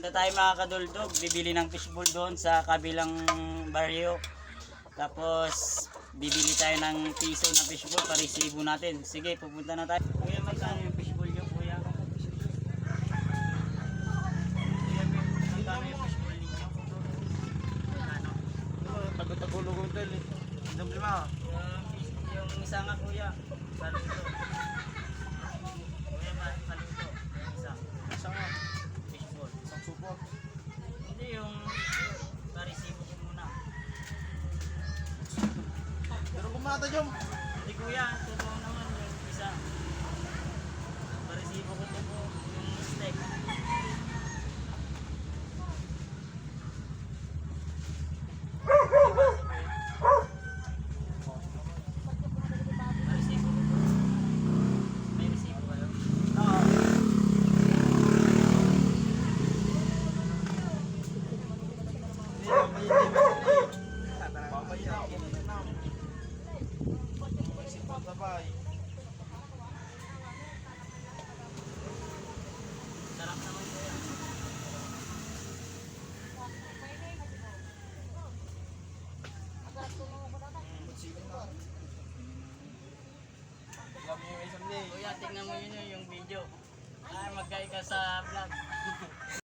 Punta tayo mga kaduldog, bibili ng fishbowl doon sa kabilang baryo. Tapos bibili tayo ng piso na fishbowl para resibo natin. Sige, pupunta na tayo. Kuya, magkano yung fishbowl nyo, kuya? Kuya, magkano yung fishbowl ninyo? Magkano? Tago-tagulog hotel eh. Ang lima. Yung isa nga kuya, saludo. Kuya, saludo. Yung isa. Isa nga. Fishbowl. Isang supot. Hindi yung parisibo ko muna. Pero kumata Jom. Hindi kuya, totoo naman yung isa. Parisibo ko to po yung steak. Parisibo ko po. May resibo kayo? Sarap naman kuya. Kuya, tingnan mo yun yung video. Mag-guide ka sa vlog.